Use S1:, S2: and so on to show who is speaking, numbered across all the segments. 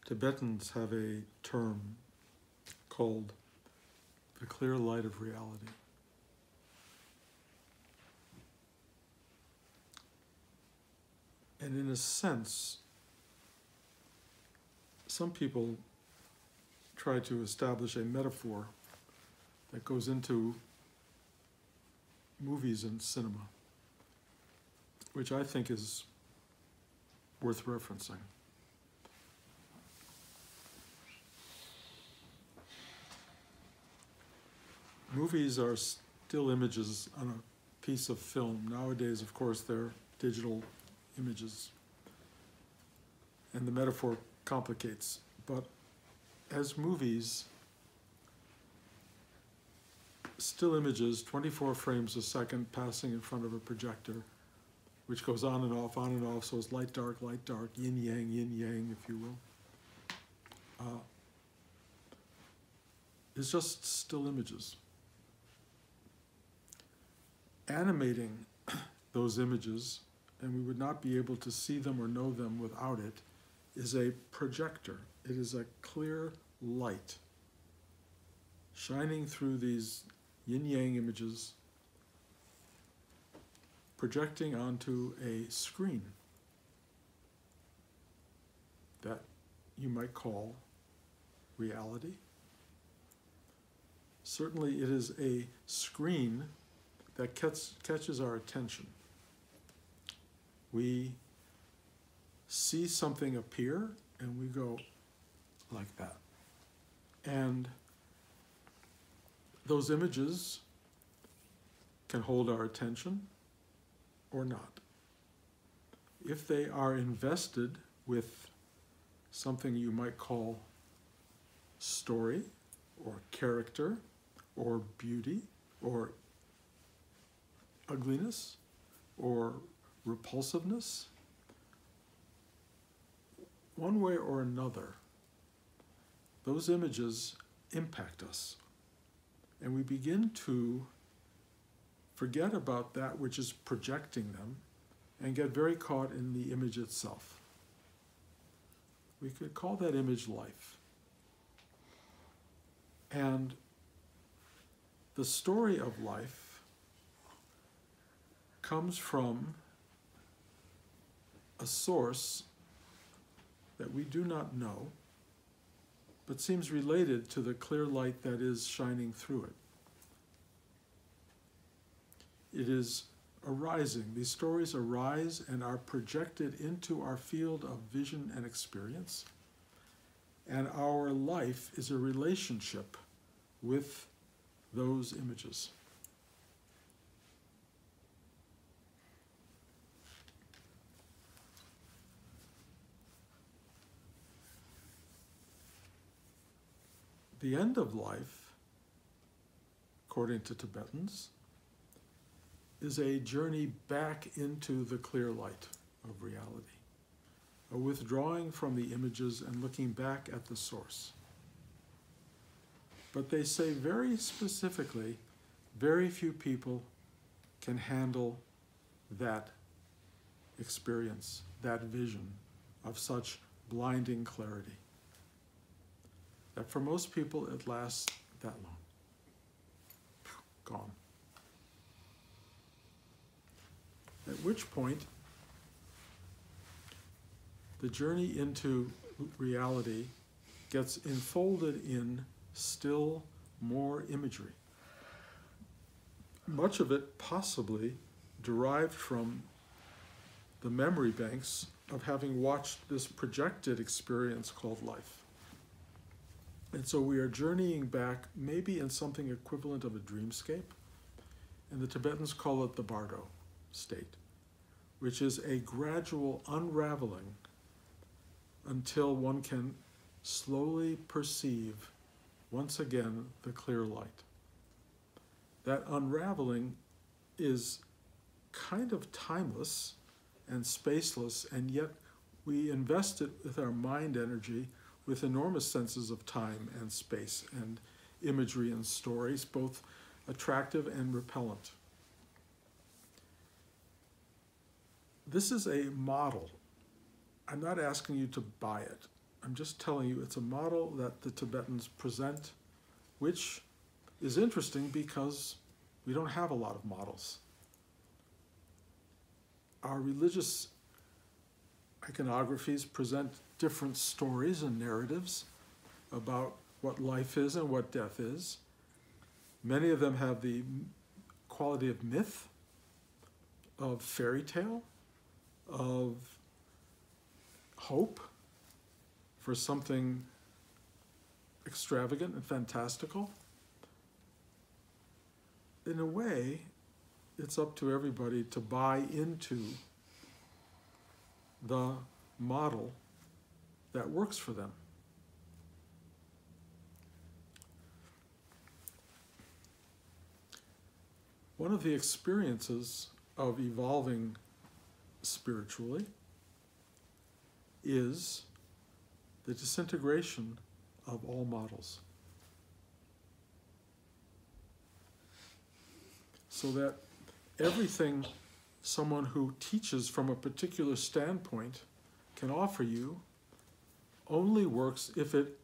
S1: Tibetans have a term called the clear light of reality. And in a sense, some people try to establish a metaphor that goes into movies and cinema, which I think is worth referencing. Movies are still images on a piece of film. Nowadays, of course, they're digital images, and the metaphor complicates. But as movies, still images, 24 frames a second passing in front of a projector, which goes on and off, so it's light, dark, yin, yang, if you will. It's just still images. Animating those images, and we would not be able to see them or know them without it, is a projector. It is a clear light shining through these yin-yang images, projecting onto a screen that you might call reality. Certainly it is a screen that catches our attention. We see something appear and we go like that. And those images can hold our attention or not. If they are invested with something you might call story or character or beauty or ugliness or repulsiveness, one way or another, those images impact us. And we begin to forget about that which is projecting them and get very caught in the image itself. We could call that image life. And the story of life comes from a source that we do not know, but seems related to the clear light that is shining through it. It is arising. These stories arise and are projected into our field of vision and experience. And our life is a relationship with those images. The end of life, according to Tibetans, is a journey back into the clear light of reality, a withdrawing from the images and looking back at the source. But they say very specifically, very few people can handle that experience, that vision of such blinding clarity. That for most people it lasts that long. Gone. At which point, the journey into reality gets enfolded in still more imagery. Much of it possibly derived from the memory banks of having watched this projected experience called life. And so we are journeying back, maybe in something equivalent of a dreamscape, and the Tibetans call it the bardo state, which is a gradual unraveling until one can slowly perceive once again the clear light. That unraveling is kind of timeless and spaceless, and yet we invest it with our mind energy with enormous senses of time and space and imagery and stories, both attractive and repellent. This is a model. I'm not asking you to buy it. I'm just telling you, it's a model that the Tibetans present, which is interesting because we don't have a lot of models. Our religious iconographies present different stories and narratives about what life is and what death is. Many of them have the quality of myth, of fairy tale, of hope for something extravagant and fantastical. In a way, it's up to everybody to buy into the model that works for them. One of the experiences of evolving spiritually is the disintegration of all models. So that everything someone who teaches from a particular standpoint can offer you only works if it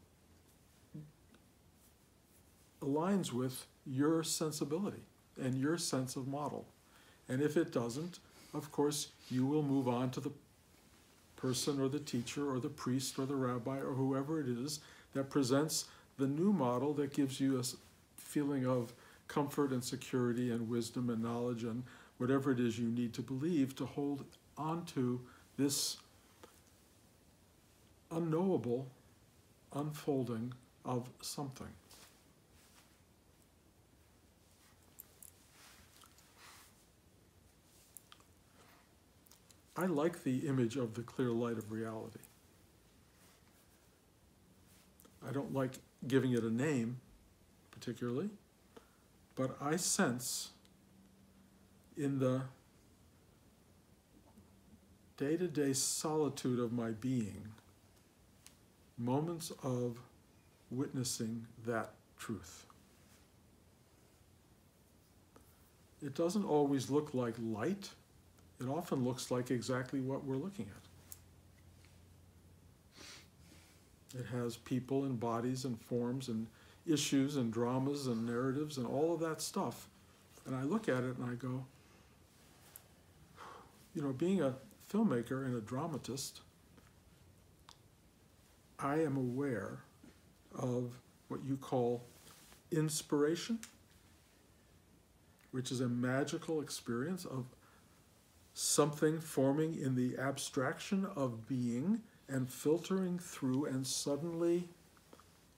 S1: aligns with your sensibility and your sense of model. And if it doesn't, of course, you will move on to the person or the teacher or the priest or the rabbi or whoever it is that presents the new model that gives you a feeling of comfort and security and wisdom and knowledge and whatever it is you need to believe to hold on to this unknowable unfolding of something. I like the image of the clear light of reality. I don't like giving it a name particularly, but I sense in the day-to-day solitude of my being moments of witnessing that truth. It doesn't always look like light. It often looks like exactly what we're looking at. It has people and bodies and forms and issues and dramas and narratives and all of that stuff. And I look at it and I go, being a filmmaker and a dramatist, I am aware of what you call inspiration, which is a magical experience of something forming in the abstraction of being and filtering through and suddenly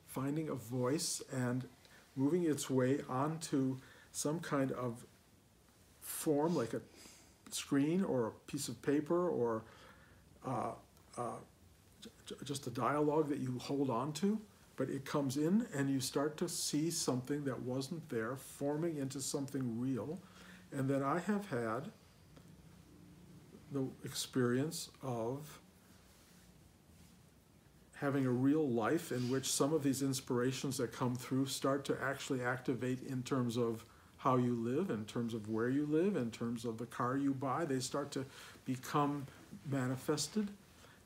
S1: finding a voice and moving its way onto some kind of form like a screen or a piece of paper or just a dialogue that you hold on to, but it comes in and you start to see something that wasn't there forming into something real. And then I have had the experience of having a real life in which some of these inspirations that come through start to actually activate in terms of how you live, in terms of where you live, in terms of the car you buy. They start to become manifested.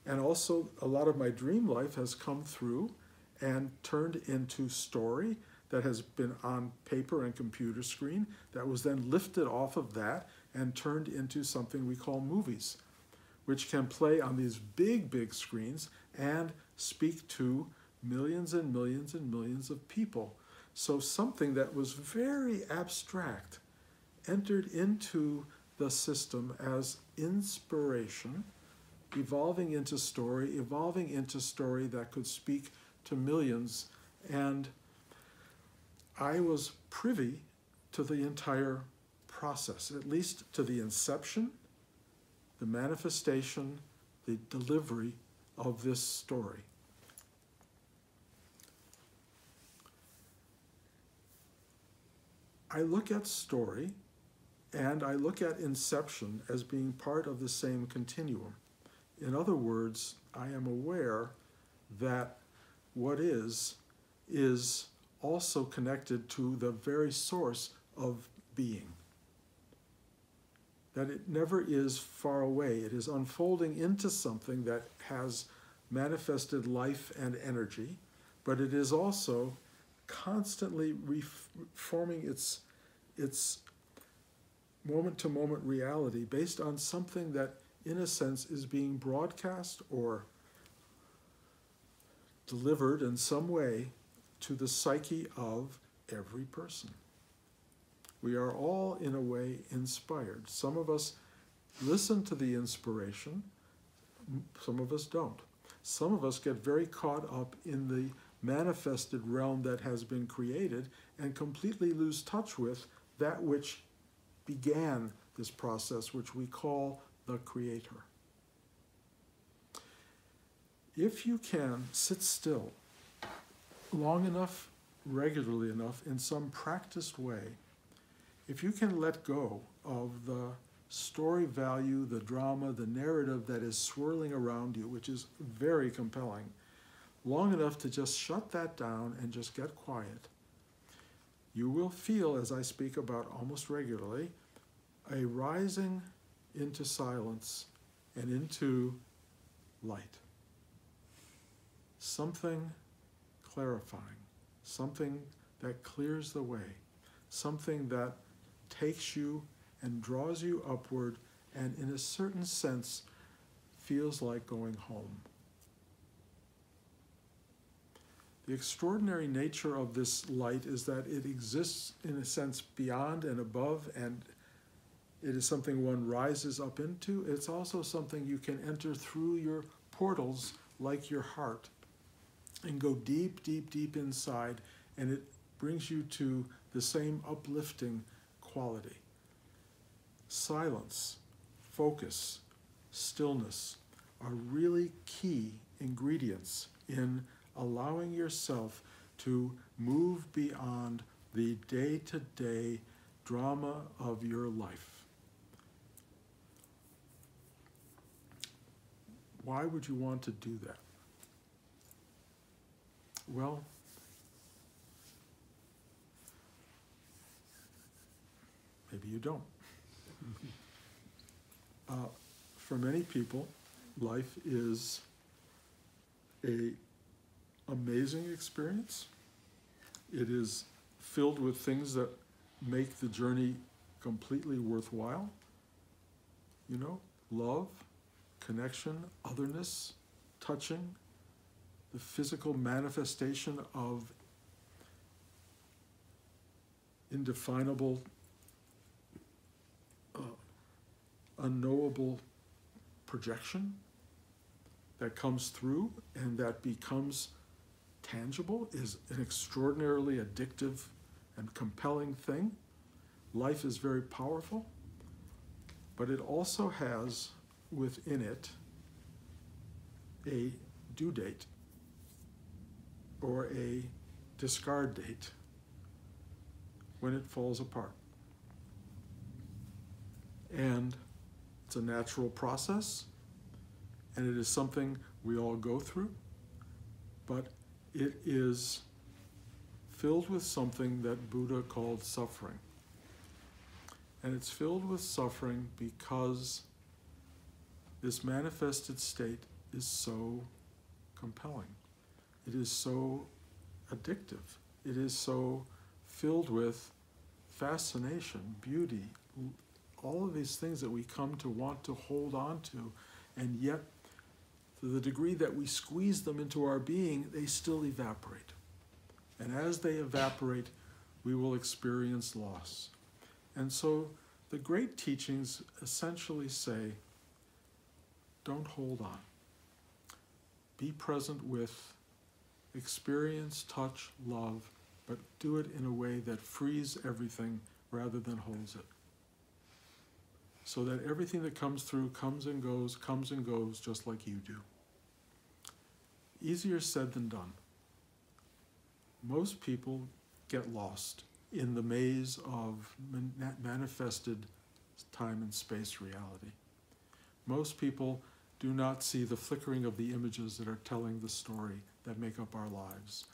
S1: And also a lot of my dream life has come through and turned into story that has been on paper and computer screen that was then lifted off of that and turned into something we call movies, which can play on these big, big screens and speak to millions and millions and millions of people. So something that was very abstract entered into the system as inspiration, evolving into story that could speak to millions. And I was privy to the entire process, at least to the inception, the manifestation, the delivery of this story. I look at story and I look at inception as being part of the same continuum. In other words, I am aware that what is also connected to the very source of being. That it never is far away. It is unfolding into something that has manifested life and energy, but it is also constantly reforming its moment-to-moment reality based on something that, in a sense, is being broadcast or delivered in some way to the psyche of every person. We are all, in a way, inspired. Some of us listen to the inspiration, some of us don't. Some of us get very caught up in the manifested realm that has been created and completely lose touch with that which began this process, which we call the Creator. If you can sit still long enough, regularly enough, in some practiced way, if you can let go of the story value, the drama, the narrative that is swirling around you, which is very compelling, long enough to just shut that down and just get quiet, you will feel, as I speak about almost regularly, a rising into silence and into light. Something clarifying, something that clears the way, something that takes you and draws you upward and, in a certain sense, feels like going home. The extraordinary nature of this light is that it exists, in a sense, beyond and above, and it is something one rises up into. It's also something you can enter through your portals, like your heart, and go deep, deep, deep inside, and it brings you to the same uplifting quality. Silence, focus, stillness are really key ingredients in allowing yourself to move beyond the day-to-day drama of your life. Why would you want to do that? Well, maybe you don't. For many people, life is an amazing experience. It is filled with things that make the journey completely worthwhile. You know, love, connection, otherness, touching, the physical manifestation of indefinable, unknowable projection that comes through and that becomes tangible is an extraordinarily addictive and compelling thing. Life is very powerful, but it also has within it a due date or a discard date when it falls apart. And it's a natural process, and it is something we all go through, but it is filled with something that Buddha called suffering. And it's filled with suffering because this manifested state is so compelling. It is so addictive. It is so filled with fascination, beauty, all of these things that we come to want to hold on to, and yet, to the degree that we squeeze them into our being, they still evaporate. And as they evaporate, we will experience loss. And so the great teachings essentially say, don't hold on. Be present with, experience, touch, love, but do it in a way that frees everything rather than holds it. So that everything that comes through comes and goes just like you do. Easier said than done. Most people get lost in the maze of manifested time and space reality. Most people do not see the flickering of the images that are telling the story that make up our lives.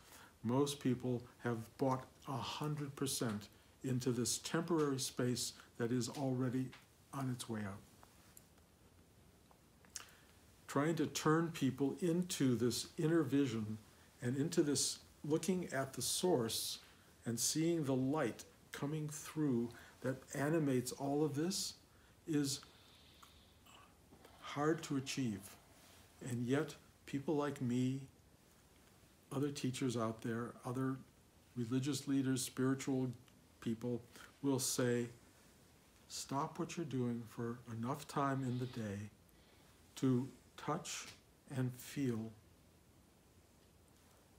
S1: Most people have bought 100% into this temporary space that is already on its way out. trying to turn people into this inner vision and into this looking at the source and seeing the light coming through that animates all of this is hard to achieve. And yet, people like me, other teachers out there, other religious leaders, spiritual people will say, stop what you're doing for enough time in the day to touch and feel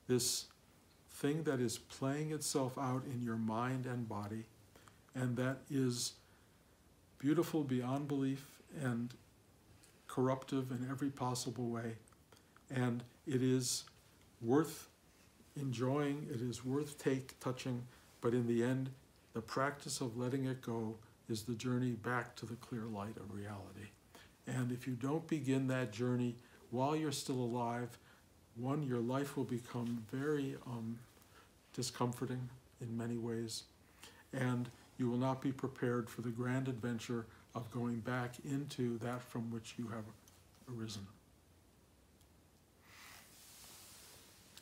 S1: this thing that is playing itself out in your mind and body, and that is beautiful beyond belief and corruptive in every possible way. And it is worth enjoying, it is worth touching, but in the end, the practice of letting it go is the journey back to the clear light of reality. And if you don't begin that journey while you're still alive, one, your life will become very discomforting in many ways, and you will not be prepared for the grand adventure of going back into that from which you have arisen.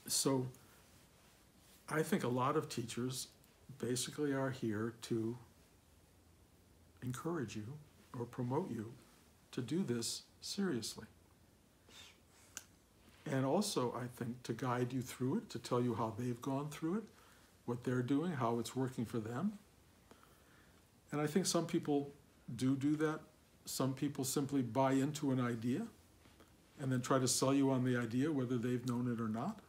S1: So I think a lot of teachers basically are here to encourage you or promote you to do this seriously. And also, I think, to guide you through it, to tell you how they've gone through it, what they're doing, how it's working for them. And I think some people do that. Some people simply buy into an idea and then try to sell you on the idea, whether they've known it or not.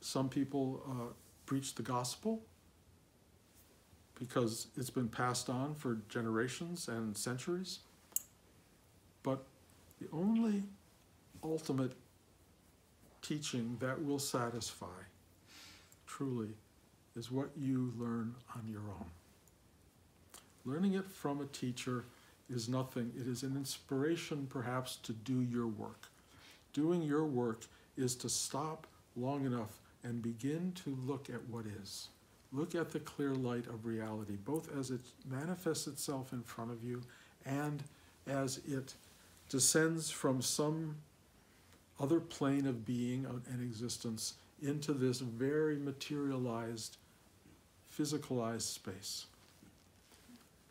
S1: Some people preach the gospel because it's been passed on for generations and centuries. But the only ultimate teaching that will satisfy, truly, is what you learn on your own. Learning it from a teacher is nothing. It is an inspiration, perhaps, to do your work. Doing your work is to stop long enough and begin to look at what is. Look at the clear light of reality, both as it manifests itself in front of you and as it descends from some other plane of being and existence into this very materialized, physicalized space.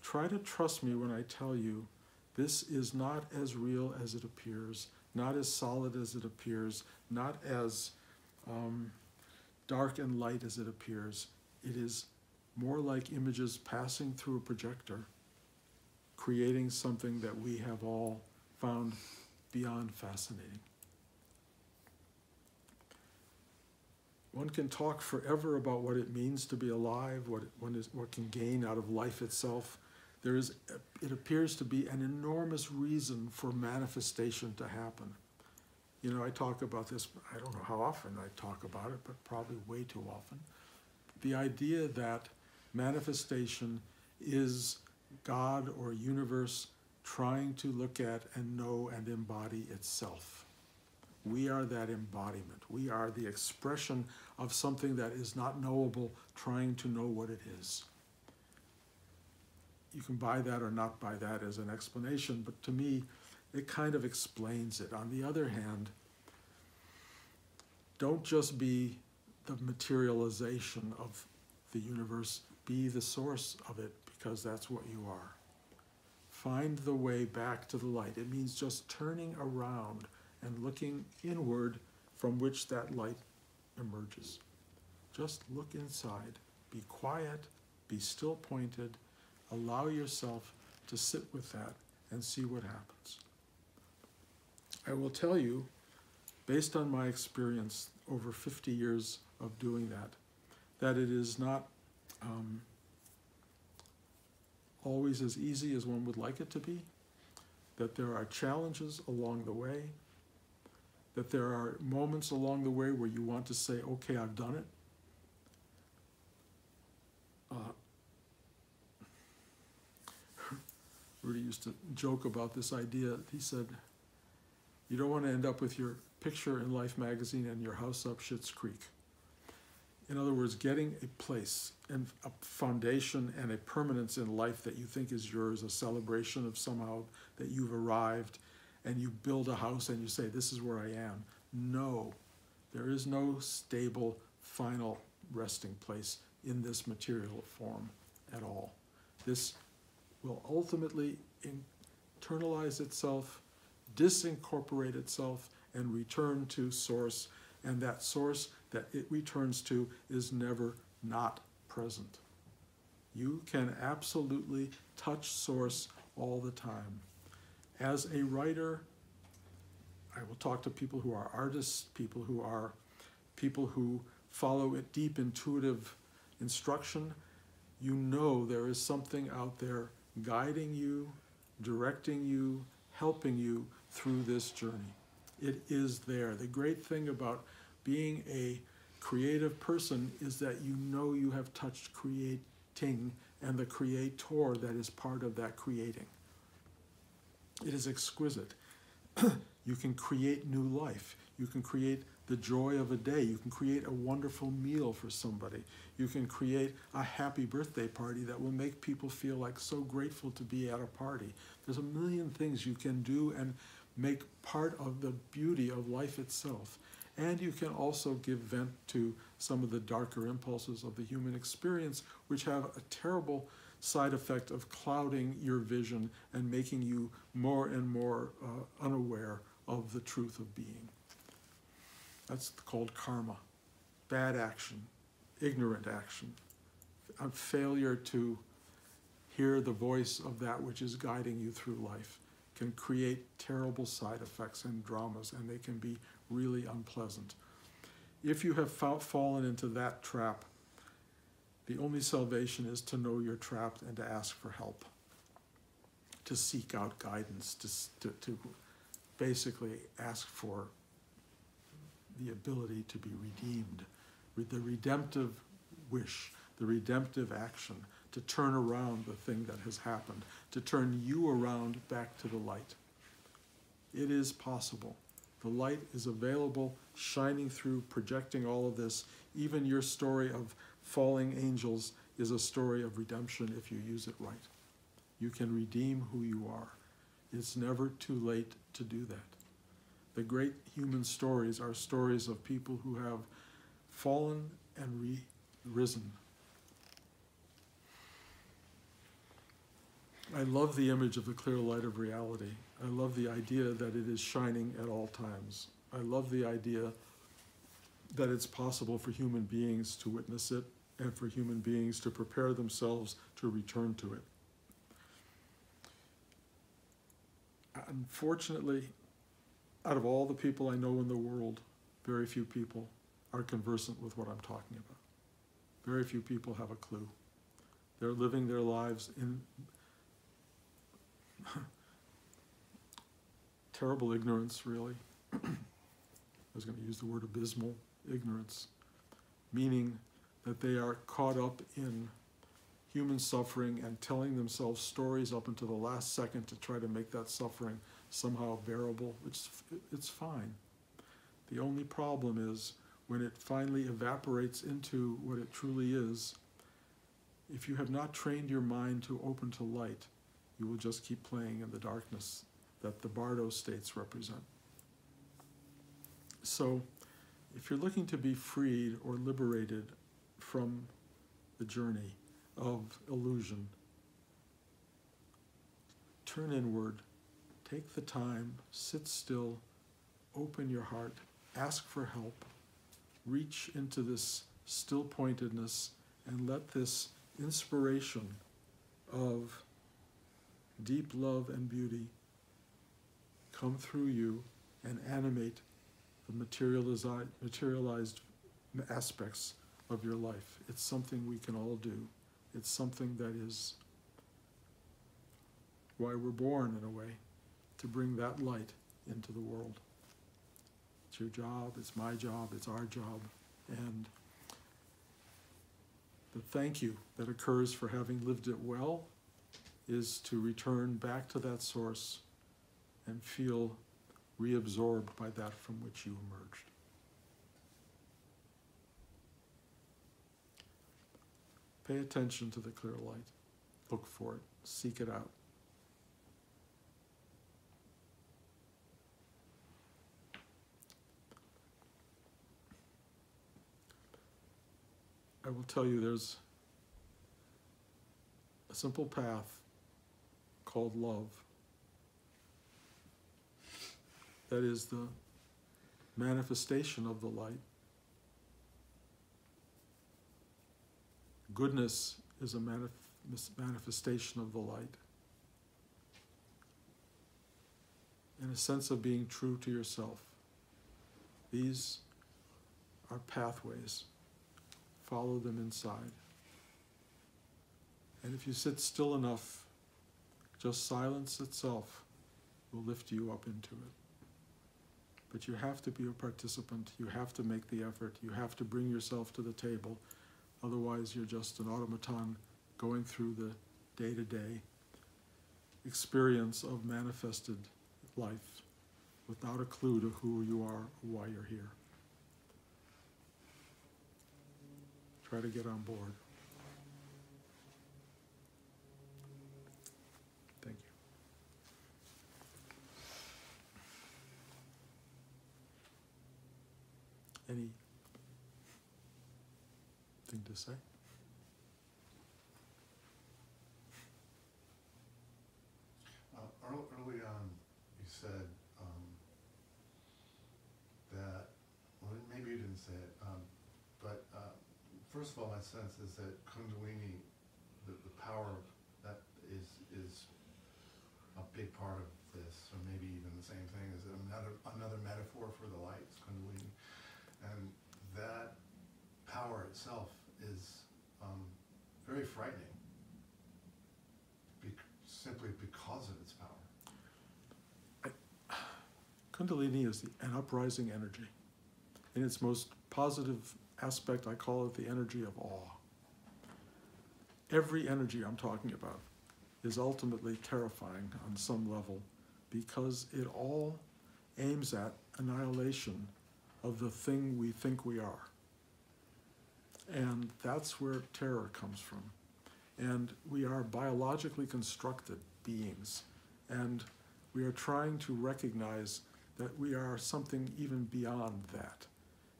S1: Try to trust me when I tell you this is not as real as it appears, not as solid as it appears, not as dark and light as it appears. It is more like images passing through a projector, creating something that we have all found beyond fascinating. One can talk forever about what it means to be alive, what can gain out of life itself. It appears to be an enormous reason for manifestation to happen. You know, I talk about this, I don't know how often I talk about it, but probably way too often. The idea that manifestation is God or universe trying to look at and know and embody itself. We are that embodiment. We are the expression of something that is not knowable, trying to know what it is. You can buy that or not buy that as an explanation, but to me, it kind of explains it. On the other hand, don't just be the materialization of the universe, be the source of it, because that's what you are. Find the way back to the light. It means just turning around and looking inward from which that light emerges. Just look inside. Be quiet, be still pointed, allow yourself to sit with that and see what happens. I will tell you, based on my experience over 50 years of doing that it is not always as easy as one would like it to be, that there are challenges along the way, that there are moments along the way where you want to say, okay, I've done it. Rudy used to joke about this idea. He said, you don't want to end up with your picture in Life magazine and your house up Schitt's Creek. In other words, getting a place and a foundation and a permanence in life that you think is yours, a celebration of somehow that you've arrived, and you build a house and you say, this is where I am. No, there is no stable, final resting place in this material form at all. This will ultimately internalize itself, disincorporate itself, and return to source. And that source that it returns to is never not present. You can absolutely touch source all the time. As a writer, I will talk to people who are artists, people who follow it deep intuitive instruction. You know there is something out there guiding you, directing you, helping you through this journey. It is there. The great thing about being a creative person is that you know you have touched creating and the creator that is part of that creating. It is exquisite. You can create new life. You can create the joy of a day. You can create a wonderful meal for somebody. You can create a happy birthday party that will make people feel like so grateful to be at a party. There's a million things you can do and make part of the beauty of life itself. And you can also give vent to some of the darker impulses of the human experience, which have a terrible side effect of clouding your vision and making you more and more unaware of the truth of being. That's called karma. Bad action, ignorant action, a failure to hear the voice of that which is guiding you through life can create terrible side effects and dramas, and they can be really unpleasant. If you have fallen into that trap, the only salvation is to know you're trapped and to ask for help, to seek out guidance, to basically ask for the ability to be redeemed, the redemptive wish, the redemptive action, to turn around the thing that has happened, to turn you around back to the light. It is possible. The light is available, shining through, projecting all of this. Even your story of falling angels is a story of redemption if you use it right. You can redeem who you are. It's never too late to do that. The great human stories are stories of people who have fallen and risen. I love the image of the clear light of reality. I love the idea that it is shining at all times. I love the idea that it's possible for human beings to witness it and for human beings to prepare themselves to return to it. Unfortunately, out of all the people I know in the world, very few people are conversant with what I'm talking about. Very few people have a clue. They're living their lives in terrible ignorance, really. I was going to use the word abysmal ignorance, meaning that they are caught up in human suffering and telling themselves stories up until the last second to try to make that suffering somehow bearable. It's fine. The only problem is when it finally evaporates into what it truly is, if you have not trained your mind to open to light, you will just keep playing in the darkness that the Bardo states represent. So, if you're looking to be freed or liberated from the journey of illusion, turn inward, take the time, sit still, open your heart, ask for help, reach into this still pointedness, and let this inspiration of deep love and beauty come through you and animate the materialized aspects of your life. It's something we can all do. It's something that is why we're born, in a way, to bring that light into the world. It's your job, it's my job, it's our job. And the thank you that occurs for having lived it well is to return back to that source and feel reabsorbed by that from which you emerged. Pay attention to the clear light. Look for it. Seek it out. I will tell you there's a simple path called love that is the manifestation of the light. Goodness is a manifestation of the light. And a sense of being true to yourself. These are pathways. Follow them inside. And if you sit still enough, just silence itself will lift you up into it. But you have to be a participant. You have to make the effort. You have to bring yourself to the table. Otherwise, you're just an automaton going through the day-to-day experience of manifested life without a clue to who you are or why you're here. Try to get on board. Thank you. Anything to say?
S2: Early on, you said that, well, maybe you didn't say it, but first of all, my sense is that Kundalini, the power that is a big part of this, or maybe even the same thing, is another metaphor for the light, is Kundalini. And that power itself is very frightening, simply because of its power.
S1: Kundalini is an uprising energy. In its most positive aspect, I call it the energy of awe. Every energy I'm talking about is ultimately terrifying on some level because it all aims at annihilation of the thing we think we are. And that's where terror comes from. And we are biologically constructed beings. And we are trying to recognize that we are something even beyond that.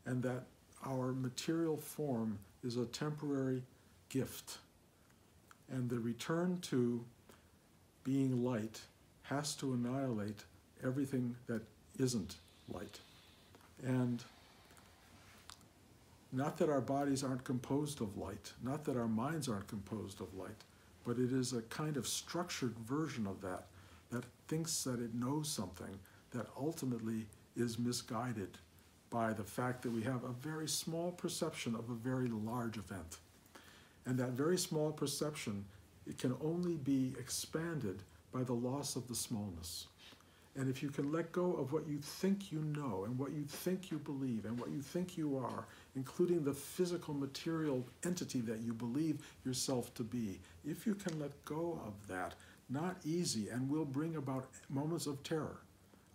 S1: And that our material form is a temporary gift. And the return to being light has to annihilate everything that isn't light. And not that our bodies aren't composed of light, not that our minds aren't composed of light, but it is a kind of structured version of that that thinks that it knows something that ultimately is misguided by the fact that we have a very small perception of a very large event. And that very small perception, it can only be expanded by the loss of the smallness. And if you can let go of what you think you know and what you think you believe and what you think you are, including the physical material entity that you believe yourself to be, if you can let go of that, not easy and will bring about moments of terror,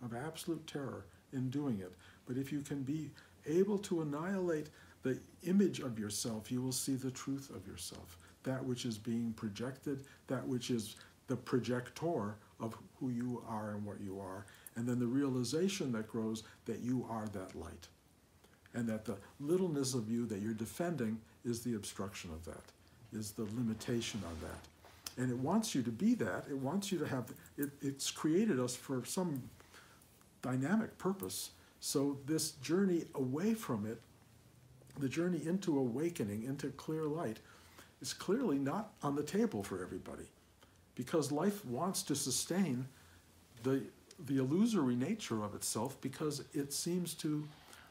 S1: of absolute terror in doing it. But if you can be able to annihilate the image of yourself, you will see the truth of yourself, that which is being projected, that which is the projector of who you are and what you are, and then the realization that grows that you are that light, and that the littleness of you that you're defending is the obstruction of that, is the limitation of that. And it wants you to be that, it wants you to have, it's created us for some dynamic purpose. So this journey away from it, the journey into awakening, into clear light, is clearly not on the table for everybody. Because life wants to sustain the illusory nature of itself because it seems to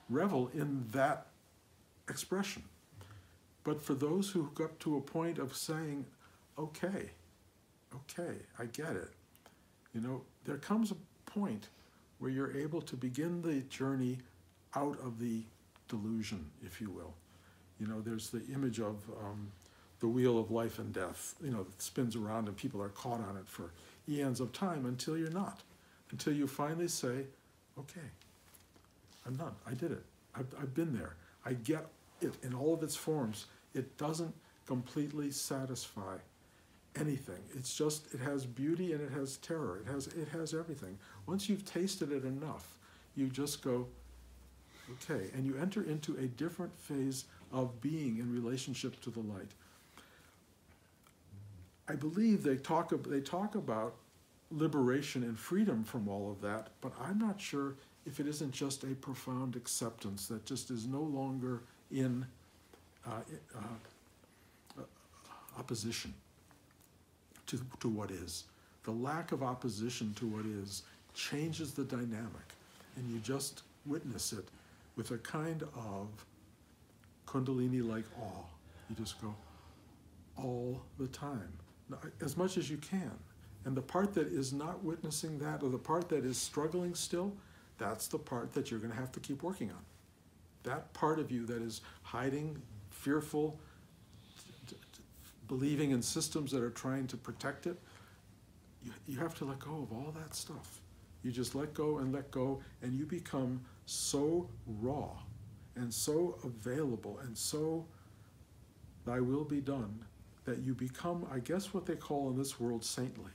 S1: revel in that expression. But for those who got to a point of saying, okay, I get it. You know, there comes a point where you're able to begin the journey out of the delusion, if you will. You know, there's the image of the wheel of life and death, you know, that spins around and people are caught on it for eons of time until you're not. Until you finally say, okay, I'm done, I did it. I've been there. I get it in all of its forms. It doesn't completely satisfy anything. It's just, it has beauty and it has terror. It has everything. Once you've tasted it enough, you just go, okay, and you enter into a different phase of being in relationship to the light. I believe they talk about liberation and freedom from all of that, but I'm not sure if it isn't just a profound acceptance that just is no longer in opposition to what is. The lack of opposition to what is changes the dynamic, and you just witness it with a kind of Kundalini-like awe. You just go all the time, as much as you can. And the part that is not witnessing that, or the part that is struggling still, that's the part that you're going to have to keep working on. That part of you that is hiding, fearful, believing in systems that are trying to protect it, you have to let go of all that stuff. You just let go, and you become so raw and so available and so thy will be done that you become, I guess, what they call in this world saintly.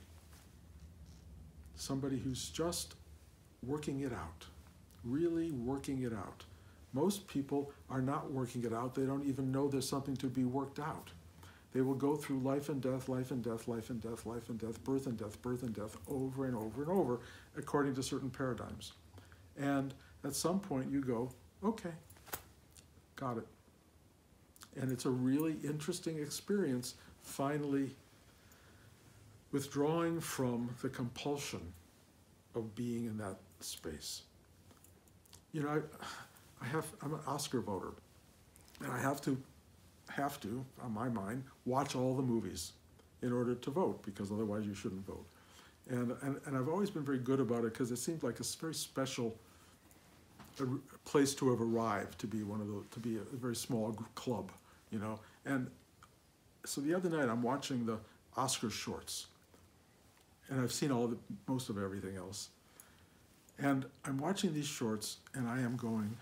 S1: Somebody who's just working it out, really working it out. Most people are not working it out. They don't even know there's something to be worked out. They will go through life and death, life and death, life and death, life and death, birth and death, birth and death, over and over and over, according to certain paradigms. And at some point you go, okay, got it. And it's a really interesting experience, finally withdrawing from the compulsion of being in that space. You know, I'm an Oscar voter, and I have to, on my mind, watch all the movies in order to vote, because otherwise you shouldn't vote. And I've always been very good about it, because it seems like a very special place to have arrived, to be a very small club, you know. And so the other night I'm watching the Oscar shorts, and I've seen most of everything else. And I'm watching these shorts, and I am going,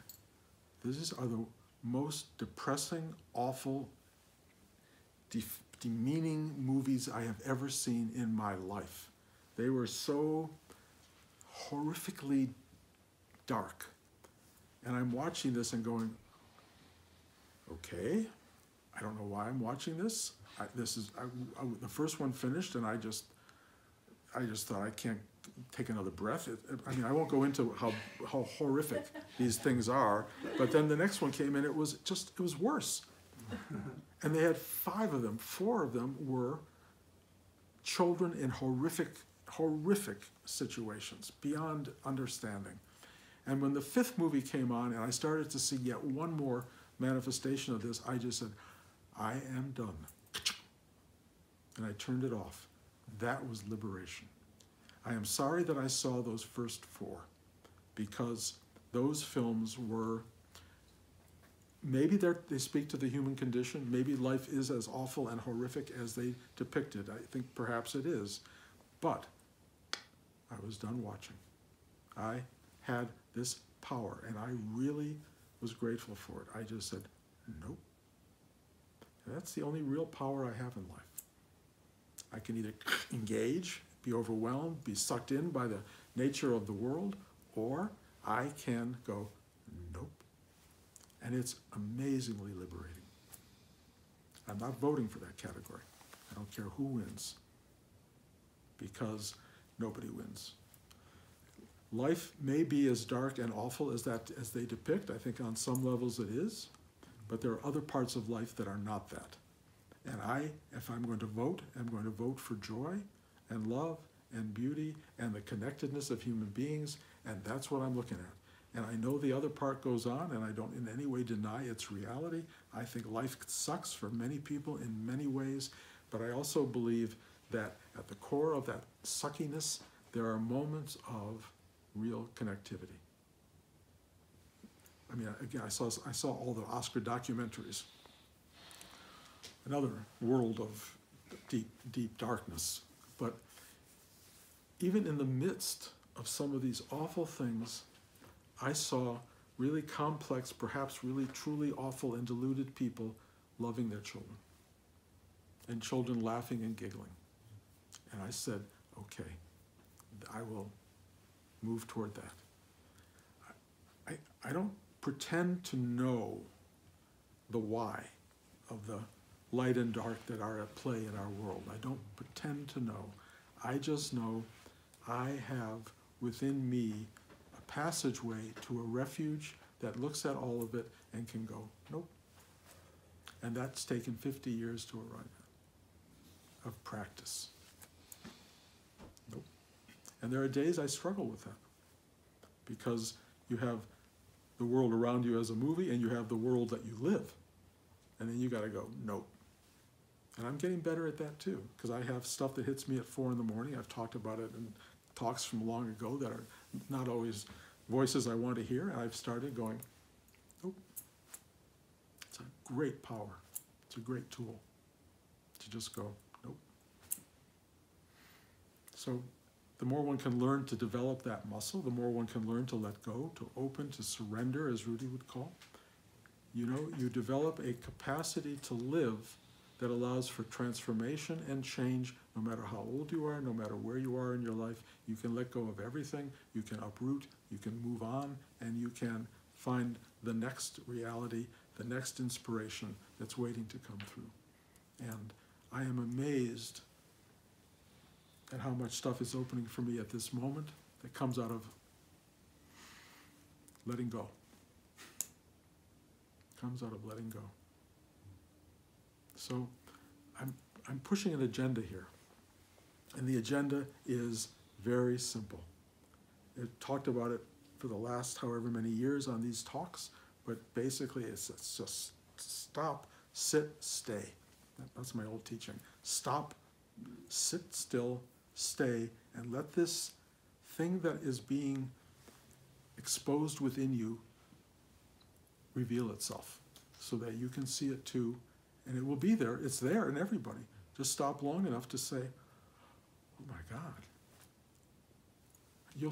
S1: these are the most depressing, awful, demeaning movies I have ever seen in my life. They were so horrifically dark. And I'm watching this and going, okay, I don't know why I'm watching this. The first one finished, and I just thought, I can't take another breath. I mean, I won't go into how horrific these things are, but then the next one came in, it was worse. And they had 5 of them. 4 of them were children in horrific situations, beyond understanding. And when the 5th movie came on, and I started to see yet one more manifestation of this, I just said, I am done. And I turned it off. That was liberation. I am sorry that I saw those first 4, because those films were, maybe they speak to the human condition. Maybe life is as awful and horrific as they depicted. I think perhaps it is. But I was done watching. I had this power, and I really was grateful for it. I just said, nope. And that's the only real power I have in life. I can either engage, be overwhelmed, be sucked in by the nature of the world, or I can go, nope. And it's amazingly liberating. I'm not voting for that category. I don't care who wins, because nobody wins. Life may be as dark and awful as they depict. I think on some levels it is, but there are other parts of life that are not that. And if I'm going to vote, I'm going to vote for joy and love and beauty and the connectedness of human beings, and that's what I'm looking at. And I know the other part goes on, and I don't in any way deny its reality. I think life sucks for many people in many ways, but I also believe that at the core of that suckiness, there are moments of real connectivity. I mean, again, I saw all the Oscar documentaries. Another world of deep darkness. But even in the midst of some of these awful things, I saw really complex, perhaps really truly awful and deluded people loving their children, and children laughing and giggling. And I said, okay, I will move toward that. I don't pretend to know the why of the light and dark that are at play in our world. I don't pretend to know. I just know I have within me a passageway to a refuge that looks at all of it and can go, nope. And that's taken 50 years to arrive at, of practice. Nope. And there are days I struggle with that, because you have the world around you as a movie and you have the world that you live. And then you gotta go, nope. And I'm getting better at that too, because I have stuff that hits me at 4 in the morning. I've talked about it in talks from long ago that are not always voices I want to hear. And I've started going, nope. It's a great power. It's a great tool to just go, nope. So the more one can learn to develop that muscle, the more one can learn to let go, to open, to surrender, as Rudy would call. You know, you develop a capacity to live that allows for transformation and change no matter how old you are, no matter where you are in your life. You can let go of everything, you can uproot, you can move on, and you can find the next reality, the next inspiration that's waiting to come through. And I am amazed at how much stuff is opening for me at this moment that comes out of letting go. Comes out of letting go. So I'm pushing an agenda here. And the agenda is very simple. I've talked about it for the last however many years on these talks, but basically it's just stop, sit, stay. That's my old teaching. Stop, sit still, stay, and let this thing that is being exposed within you reveal itself so that you can see it too, and it will be there. It's there in everybody. Just stop long enough to say, oh my God. You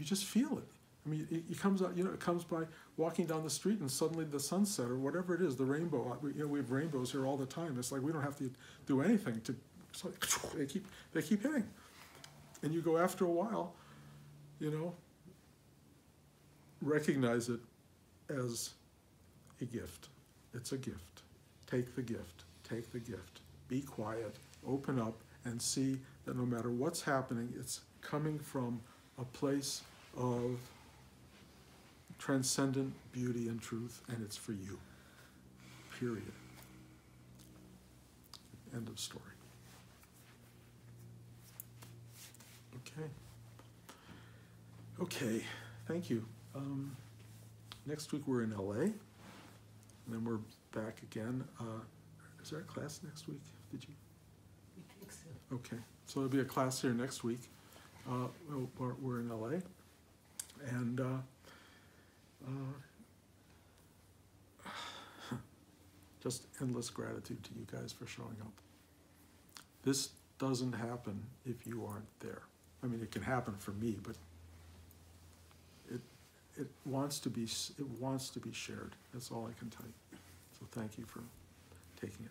S1: just feel it. I mean, it comes out, it comes by walking down the street and suddenly the sunset or whatever it is, the rainbow. We have rainbows here all the time. It's like we don't have to do anything to. It's like they keep hitting, and you go after a while, recognize it as a gift. It's a gift. Take the gift. Take the gift. Be quiet. Open up and see that no matter what's happening, it's coming from a place of transcendent beauty and truth, and it's for you. Period. End of story. Okay, thank you. Next week we're in LA, and then we're back again. Is there a class next week? Did you?
S3: I think so.
S1: Okay, so there'll be a class here next week. We're in LA, and just endless gratitude to you guys for showing up. This doesn't happen if you aren't there. I mean, it can happen for me, but it wants to be shared. That's all I can tell you. So thank you for taking it.